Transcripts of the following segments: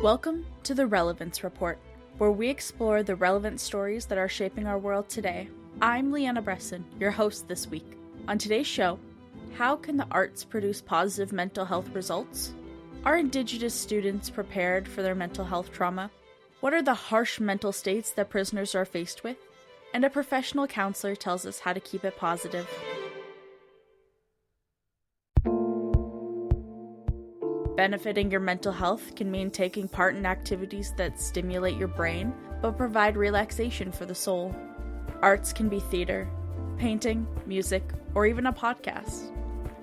Welcome to the Relevance Report, where we explore the relevant stories that are shaping our world today. I'm Leanna Bressan, your host this week. On today's show, how can the arts produce positive mental health results? Are Indigenous students prepared for their mental health trauma? What are the harsh mental states that prisoners are faced with? And a professional counselor tells us how to keep it positive. Benefiting your mental health can mean taking part in activities that stimulate your brain, but provide relaxation for the soul. Arts can be theater, painting, music, or even a podcast.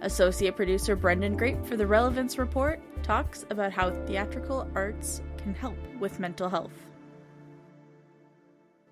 Associate producer Brenden Grape for the Relevance Report talks about how theatrical arts can help with mental health.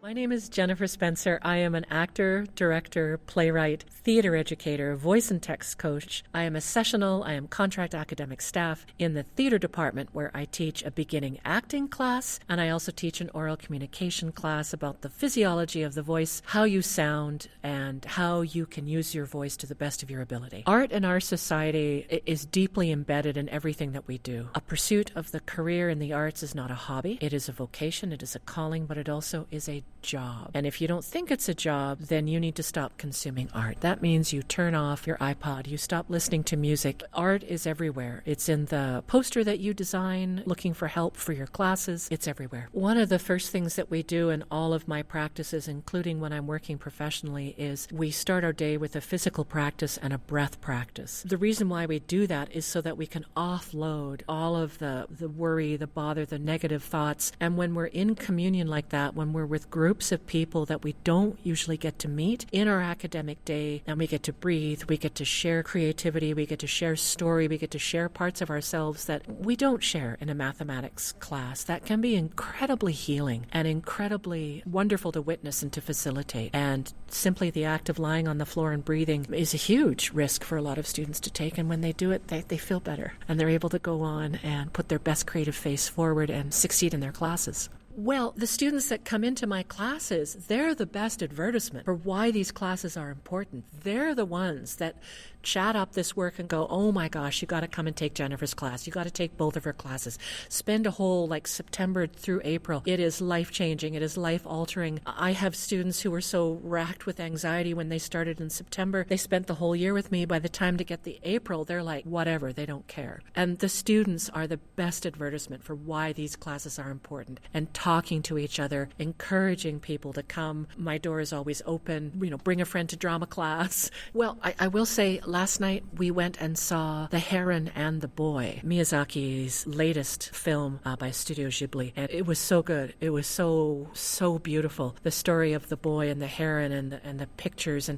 My name is Jennifer Spencer. I am an actor, director, playwright, theater educator, voice and text coach. I am a sessional. I am contract academic staff in the theater department where I teach a beginning acting class, and I also teach an oral communication class about the physiology of the voice, how you sound, and how you can use your voice to the best of your ability. Art in our society is deeply embedded in everything that we do. A pursuit of the career in the arts is not a hobby. It is a vocation, it is a calling, but it also is a job. And if you don't think it's a job, then you need to stop consuming art. That means you turn off your iPod, you stop listening to music. Art is everywhere. It's in the poster that you design, looking for help for your classes. It's everywhere. One of the first things that we do in all of my practices, including when I'm working professionally, is we start our day with a physical practice and a breath practice. The reason why we do that is so that we can offload all of the worry, the bother, the negative thoughts. And when we're in communion like that, when we're with groups of people that we don't usually get to meet in our academic day, and we get to breathe, we get to share creativity, we get to share story, we get to share parts of ourselves that we don't share in a mathematics class. That can be incredibly healing and incredibly wonderful to witness and to facilitate. And simply the act of lying on the floor and breathing is a huge risk for a lot of students to take, and when they do it, they feel better, and they're able to go on and put their best creative face forward and succeed in their classes. Well, the students that come into my classes, they're the best advertisement for why these classes are important. They're the ones that chat up this work and go, oh my gosh, you got to come and take Jennifer's class. You got to take both of her classes. Spend a whole September through April. It is life-changing. It is life-altering. I have students who were so racked with anxiety when they started in September. They spent the whole year with me. By the time to get the April, they're like, whatever, they don't care. And the students are the best advertisement for why these classes are important. And talking to each other, encouraging people to come. My door is always open. Bring a friend to drama class. Well, I will say, last night we went and saw The Heron and the Boy, Miyazaki's latest film by Studio Ghibli. And it was so good. It was so beautiful. The story of the boy and the heron and the pictures.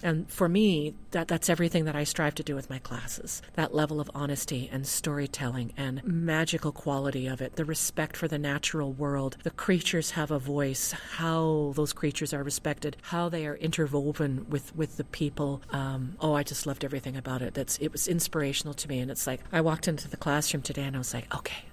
And for me, that's everything that I strive to do with my classes. That level of honesty and storytelling and magical quality of it. The respect for the natural world. The creatures have a voice. How those creatures are respected. How they are interwoven with the people. I just loved everything about it. It was inspirational to me, and it's like I walked into the classroom today and I was like, okay,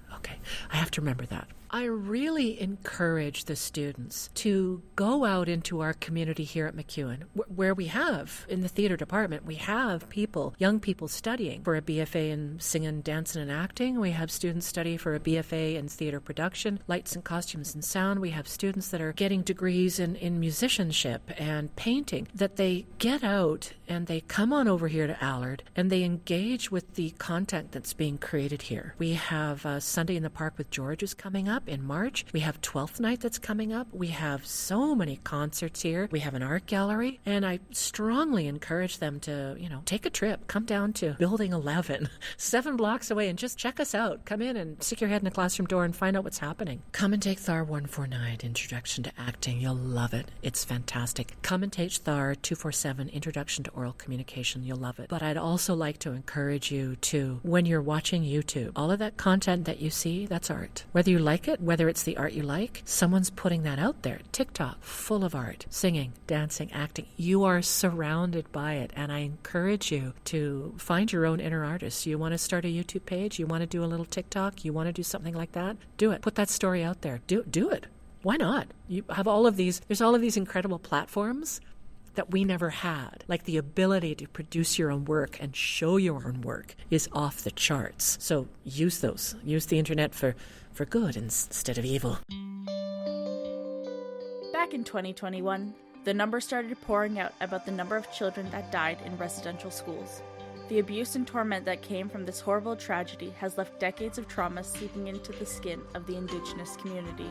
I have to remember that. I really encourage the students to go out into our community here at MacEwan, where we have, in the theater department, we have young people studying for a BFA in singing, dancing, and acting. We have students study for a BFA in theater production, lights and costumes and sound. We have students that are getting degrees in musicianship and painting, that they get out and they come on over here to Allard and they engage with the content that's being created here. We have Sunday in the Park with George is coming up in March. We have 12th Night that's coming up. We have so many concerts here. We have an art gallery, and I strongly encourage them to, take a trip. Come down to Building 11, 7 blocks away, and just check us out. Come in and stick your head in the classroom door and find out what's happening. Come and take THAR 149, Introduction to Acting. You'll love it. It's fantastic. Come and take THAR 247, Introduction to Oral Communication. You'll love it. But I'd also like to encourage you to, when you're watching YouTube, all of that content that you see, that's art. Whether you like it, whether it's the art you like, someone's putting that out there. TikTok, full of art, singing, dancing, acting. You are surrounded by it, and I encourage you to find your own inner artist. You want to start a YouTube page? You want to do a little TikTok? You want to do something like that? Do it. Put that story out there. Do it. Why not? You have all of these. There's all of these incredible platforms that we never had. Like the ability to produce your own work and show your own work is off the charts. So use those. Use the internet for good instead of evil. Back in 2021, the numbers started pouring out about the number of children that died in residential schools. The abuse and torment that came from this horrible tragedy has left decades of trauma seeping into the skin of the Indigenous community.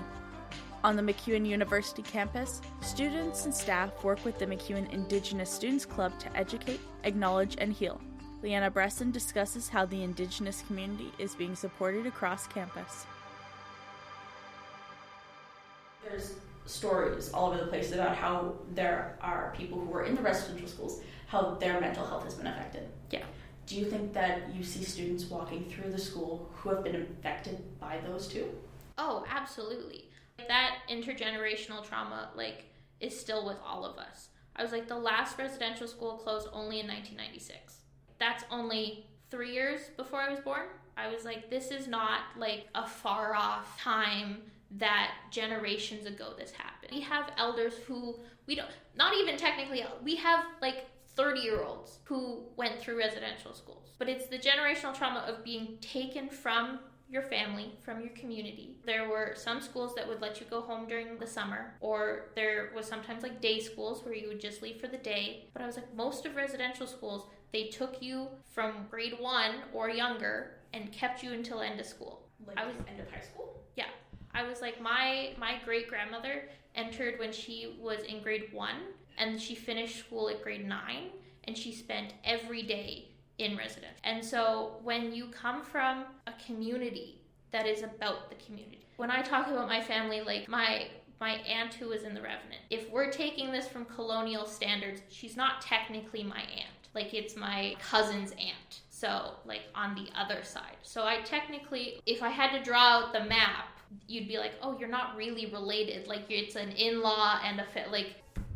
On the MacEwan University campus, students and staff work with the MacEwan Indigenous Students Club to educate, acknowledge, and heal. Leanna Bressan discusses how the Indigenous community is being supported across campus. There's stories all over the place about how there are people who are in the residential schools, how their mental health has been affected. Yeah. Do you think that you see students walking through the school who have been affected by those too? Oh, absolutely. That intergenerational trauma, is still with all of us. I was the last residential school closed only in 1996. That's only 3 years before I was born. I was this is not a far off time that generations ago this happened. We have elders who not even technically, we have 30-year-olds who went through residential schools. But it's the generational trauma of being taken from your family, from your community. There were some schools that would let you go home during the summer, or there was sometimes day schools where you would just leave for the day. But I was most of residential schools, they took you from grade 1 or younger and kept you until end of school. I was end of high school? Yeah. I was my great-grandmother entered when she was in grade 1, and she finished school at grade 9, and she spent every day in residence. And so when you come from a community that is about the community, when I talk about my family, my aunt who was in the Revenant, if we're taking this from colonial standards, she's not technically my aunt. It's my cousin's aunt. So on the other side. So I technically, if I had to draw out the map, you'd be oh, you're not really related. It's an in-law and a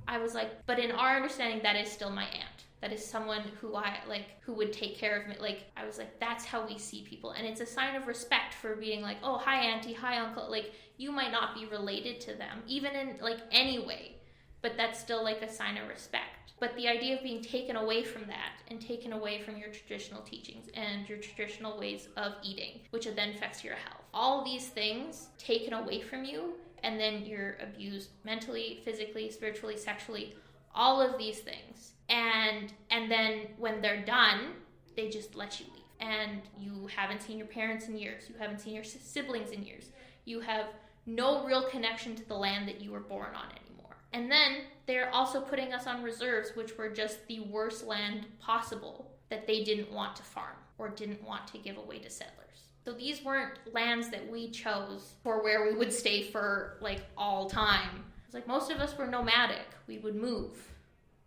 I was but in our understanding, that is still my aunt. That is someone who I who would take care of me. I was that's how we see people. And it's a sign of respect for being oh, hi auntie, hi uncle. You might not be related to them, even in any way, but that's still a sign of respect. But the idea of being taken away from that and taken away from your traditional teachings and your traditional ways of eating, which then affects your health. All these things taken away from you, and then you're abused mentally, physically, spiritually, sexually, all of these things. And then when they're done, they just let you leave. And you haven't seen your parents in years. You haven't seen your siblings in years. You have no real connection to the land that you were born on anymore. And then they're also putting us on reserves, which were just the worst land possible that they didn't want to farm or didn't want to give away to settlers. So these weren't lands that we chose for where we would stay for all time. It's most of us were nomadic. We would move.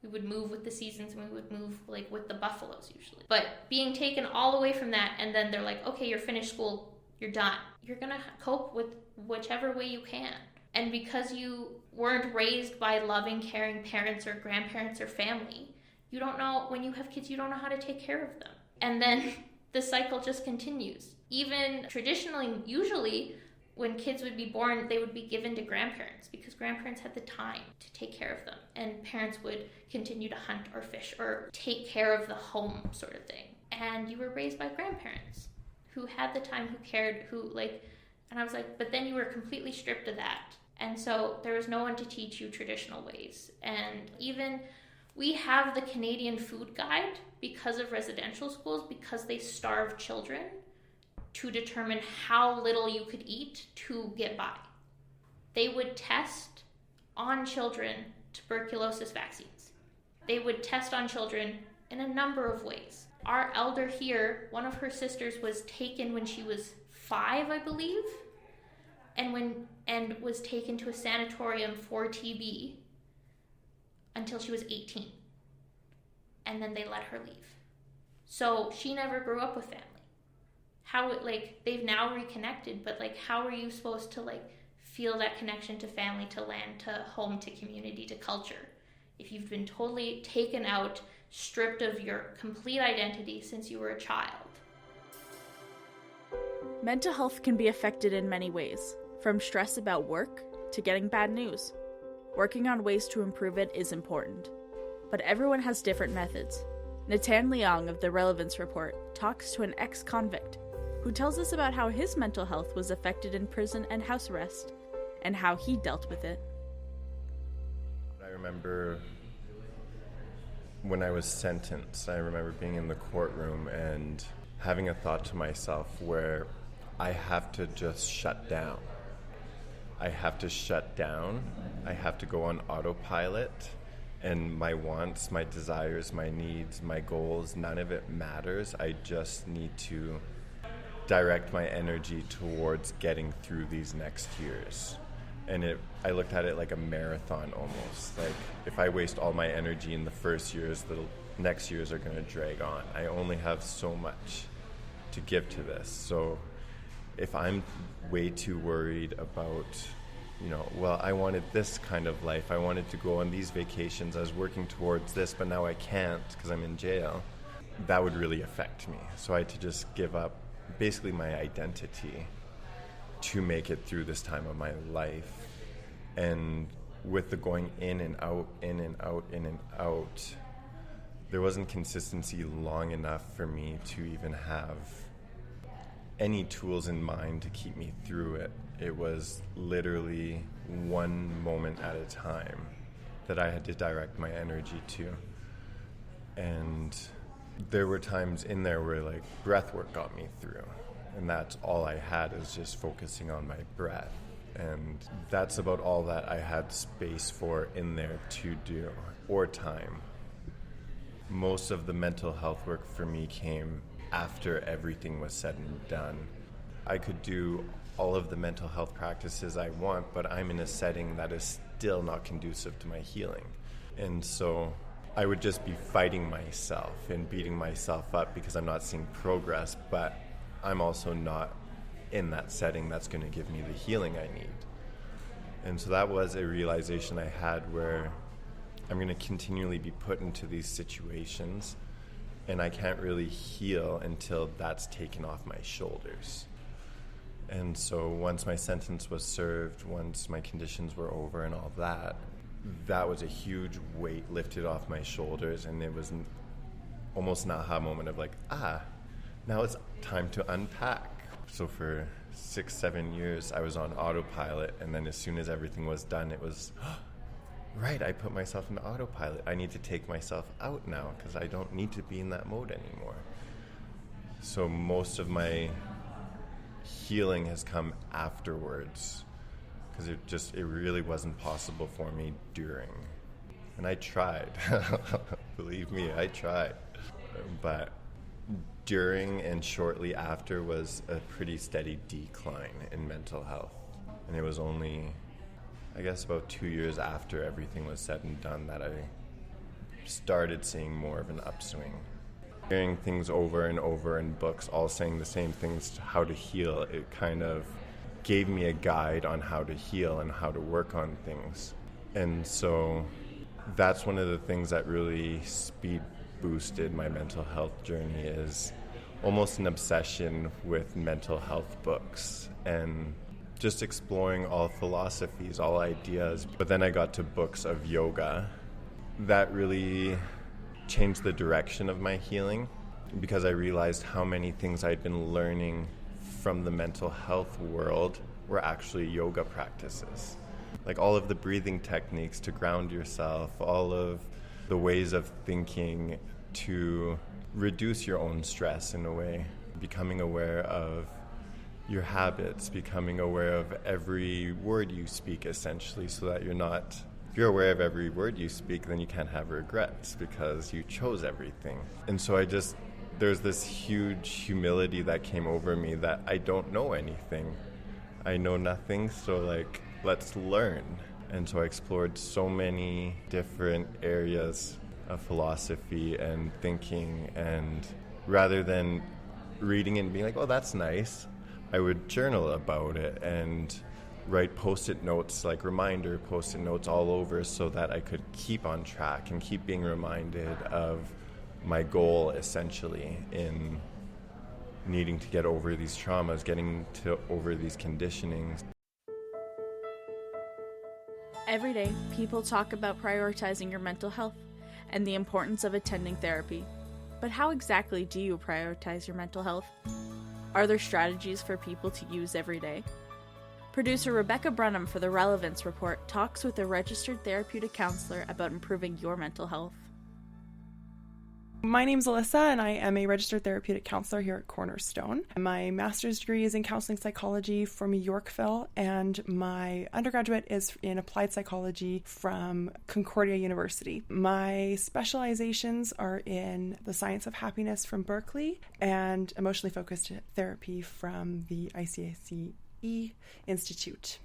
We would move with the seasons, and we would move with the buffaloes usually. But being taken all away from that, and then they're okay, you're finished school, you're done. You're gonna cope with whichever way you can. And because you weren't raised by loving, caring parents or grandparents or family, you don't know, when you have kids, you don't know how to take care of them. And then the cycle just continues. Even traditionally, usually, when kids would be born, they would be given to grandparents because grandparents had the time to take care of them. And parents would continue to hunt or fish or take care of the home sort of thing. And you were raised by grandparents who had the time, who cared, and I was but then you were completely stripped of that. And so there was no one to teach you traditional ways. And even we have the Canadian Food Guide because of residential schools, because they starve children to determine how little you could eat to get by. They would test on children tuberculosis vaccines. They would test on children in a number of ways. Our elder here, one of her sisters was taken when she was 5, I believe, and was taken to a sanatorium for TB until she was 18. And then they let her leave. So she never grew up with family. They've now reconnected, but how are you supposed to feel that connection to family, to land, to home, to community, to culture, if you've been totally taken out, stripped of your complete identity since you were a child? Mental health can be affected in many ways, from stress about work to getting bad news. Working on ways to improve it is important. but everyone has different methods. Natan Leong of the Relevance Report talks to an ex-convict who tells us about how his mental health was affected in prison and house arrest, and how he dealt with it. I remember when I was sentenced, I remember being in the courtroom and having a thought to myself where I have to just shut down. I have to shut down. I have to go on autopilot, and my wants, my desires, my needs, my goals, none of it matters. I just need to direct my energy towards getting through these next years. And I looked at it like a marathon almost. Like, if I waste all my energy in the first years, the next years are going to drag on. I only have so much to give to this. So if I'm way too worried about, well, I wanted this kind of life. I wanted to go on these vacations. I was working towards this, but now I can't because I'm in jail. That would really affect me. So I had to just give up basically my identity to make it through this time of my life. And with the going in and out, in and out, in and out, there wasn't consistency long enough for me to even have any tools in mind to keep me through it. It was literally one moment at a time that I had to direct my energy to. And there were times in there where like breath work got me through. And that's all I had, is just focusing on my breath. And that's about all that I had space for in there to do, or time. Most of the mental health work for me came after everything was said and done. I could do all of the mental health practices I want, but I'm in a setting that is still not conducive to my healing. And so I would just be fighting myself and beating myself up because I'm not seeing progress, but I'm also not in that setting that's going to give me the healing I need. And so that was a realization I had, where I'm going to continually be put into these situations, and I can't really heal until that's taken off my shoulders. And so once my sentence was served, once my conditions were over and all that, that was a huge weight lifted off my shoulders, and it was almost an aha moment of like, now it's time to unpack. So for 6-7 years, I was on autopilot, and then as soon as everything was done, it was, right, I put myself in autopilot. I need to take myself out now because I don't need to be in that mode anymore. So most of my healing has come afterwards, because it really wasn't possible for me during. And I tried. Believe me, I tried. But during and shortly after was a pretty steady decline in mental health. And it was only, I guess, about 2 years after everything was said and done that I started seeing more of an upswing. Hearing things over and over in books, all saying the same things, how to heal, it kind of gave me a guide on how to heal and how to work on things. And so that's one of the things that really speed boosted my mental health journey, is almost an obsession with mental health books and just exploring all philosophies, all ideas. But then I got to books of yoga. That really changed the direction of my healing, because I realized how many things I'd been learning from the mental health world were actually yoga practices. Like all of the breathing techniques to ground yourself, all of the ways of thinking to reduce your own stress in a way, becoming aware of your habits, becoming aware of every word you speak, essentially, so that if you're aware of every word you speak, then you can't have regrets because you chose everything. And so there's this huge humility that came over me that I don't know anything. I know nothing, so let's learn. And so I explored so many different areas of philosophy and thinking, and rather than reading it and being like, oh, that's nice, I would journal about it and write post-it notes, like reminder post-it notes all over, so that I could keep on track and keep being reminded of my goal, essentially, in needing to get over these traumas, getting over these conditionings. Every day, people talk about prioritizing your mental health, and the importance of attending therapy. But how exactly do you prioritize your mental health? Are there strategies for people to use every day? Producer Rebekah Brunham for the Relevance Report talks with a registered therapeutic counselor about improving your mental health. My name's Alyssa, and I am a registered therapeutic counselor here at Cornerstone. My master's degree is in counseling psychology from Yorkville, and my undergraduate is in applied psychology from Concordia University. My specializations are in the science of happiness from Berkeley and emotionally focused therapy from the ICACE Institute.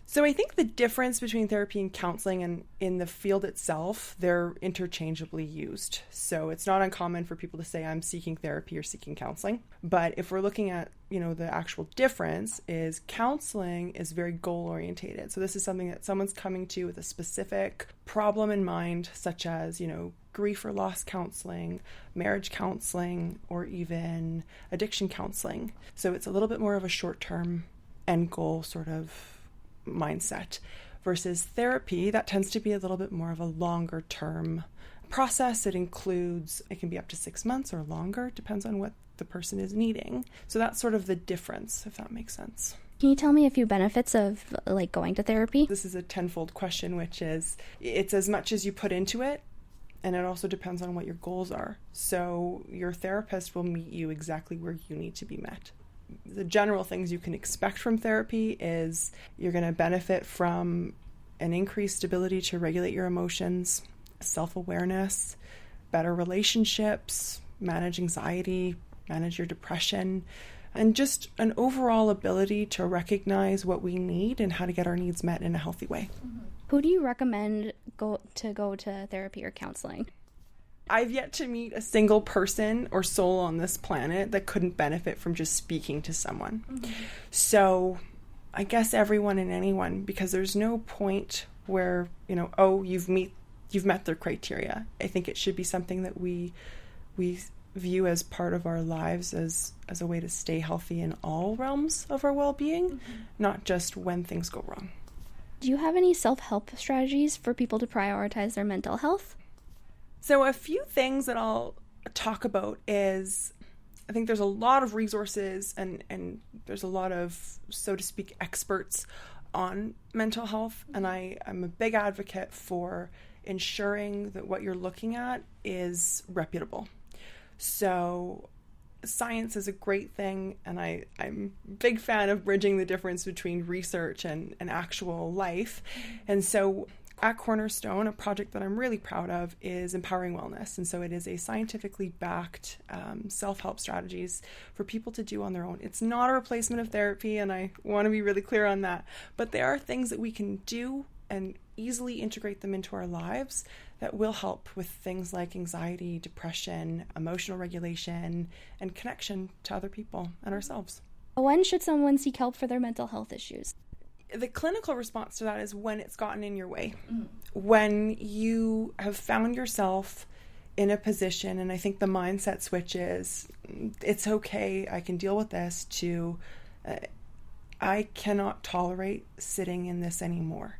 So I think the difference between therapy and counseling and in the field itself, they're interchangeably used. So it's not uncommon for people to say, I'm seeking therapy or seeking counseling. But if we're looking at, the actual difference is counseling is very goal orientated. So this is something that someone's coming to with a specific problem in mind, such as, grief or loss counseling, marriage counseling, or even addiction counseling. So it's a little bit more of a short-term end goal sort of mindset versus therapy that tends to be a little bit more of a longer term process. It can be up to 6 months or longer, depends on what the person is needing. So that's sort of the difference, if that makes sense. Can you tell me a few benefits of going to therapy? This is a tenfold question, which is it's as much as you put into it, and it also depends on what your goals are. So your therapist will meet you exactly where you need to be met. The general things you can expect from therapy is you're going to benefit from an increased ability to regulate your emotions, self-awareness, better relationships, manage anxiety, manage your depression, and just an overall ability to recognize what we need and how to get our needs met in a healthy way. Who do you recommend go to therapy or counseling? I've yet to meet a single person or soul on this planet that couldn't benefit from just speaking to someone. So I guess everyone and anyone, because there's no point where, you've met their criteria. I think it should be something that we view as part of our lives as a way to stay healthy in all realms of our well-being, not just when things go wrong. Do you have any self-help strategies for people to prioritize their mental health? So a few things that I'll talk about is I think there's a lot of resources and there's a lot of, so to speak, experts on mental health. And I'm a big advocate for ensuring that what you're looking at is reputable. So science is a great thing, and I'm a big fan of bridging the difference between research and actual life. And so at Cornerstone, a project that I'm really proud of is Empowering Wellness. And so it is a scientifically backed self-help strategies for people to do on their own. It's not a replacement of therapy, and I want to be really clear on that. But there are things that we can do and easily integrate them into our lives that will help with things like anxiety, depression, emotional regulation, and connection to other people and ourselves. When should someone seek help for their mental health issues? The clinical response to that is when it's gotten in your way. When you have found yourself in a position, and I think the mindset switch is, it's okay, I can deal with this, to I cannot tolerate sitting in this anymore.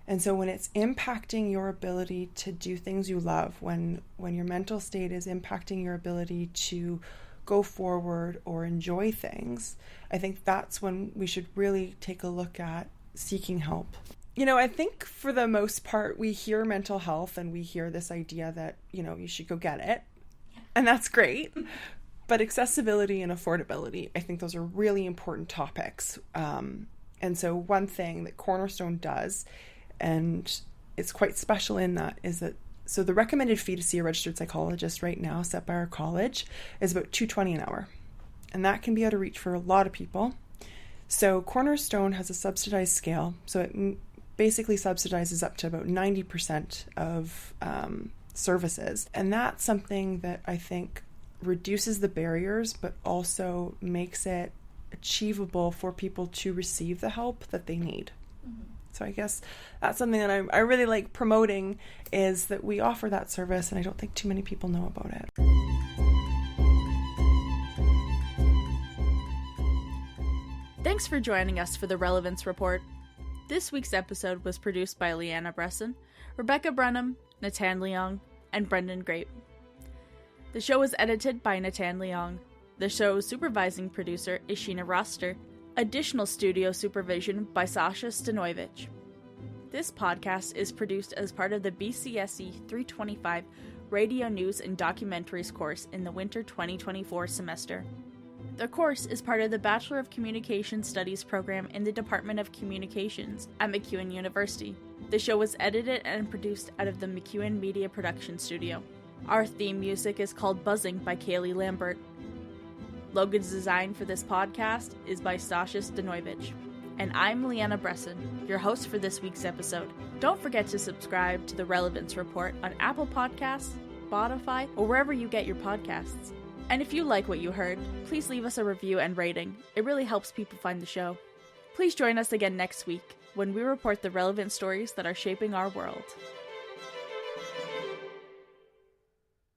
And so when it's impacting your ability to do things you love, when your mental state is impacting your ability to go forward or enjoy things, I think that's when we should really take a look at seeking help. I think for the most part, we hear mental health and we hear this idea that, you should go get it. And that's great. But accessibility and affordability, I think those are really important topics. And so one thing that Cornerstone does, and it's quite special in that, is that so the recommended fee to see a registered psychologist right now set by our college is about $220 an hour. And that can be out of reach for a lot of people. So Cornerstone has a subsidized scale. So it basically subsidizes up to about 90% of services. And that's something that I think reduces the barriers, but also makes it achievable for people to receive the help that they need. So I guess that's something that I really like promoting, is that we offer that service, and I don't think too many people know about it. Thanks for joining us for the Relevance Report. This week's episode was produced by Leanna Bressan, Rebekah Brunham, Natan, Leong, and Brenden Grape. The show is edited by Natan Leong. The show's supervising producer is Sheena Roster. Additional studio supervision by Sasha Stanojevic. This podcast is produced as part of the BCSE 325 Radio News and Documentaries course in the winter 2024 semester. The course is part of the Bachelor of Communication Studies program in the Department of Communications at MacEwan University. The show was edited and produced out of the MacEwan Media Production Studio. Our theme music is called Buzzing by Kaylee Lambert. Logo's design for this podcast is by Sasha Stanojevic. And I'm Leanna Bressan, your host for this week's episode. Don't forget to subscribe to the Relevance Report on Apple Podcasts, Spotify, or wherever you get your podcasts. And if you like what you heard, please leave us a review and rating. It really helps people find the show. Please join us again next week when we report the relevant stories that are shaping our world.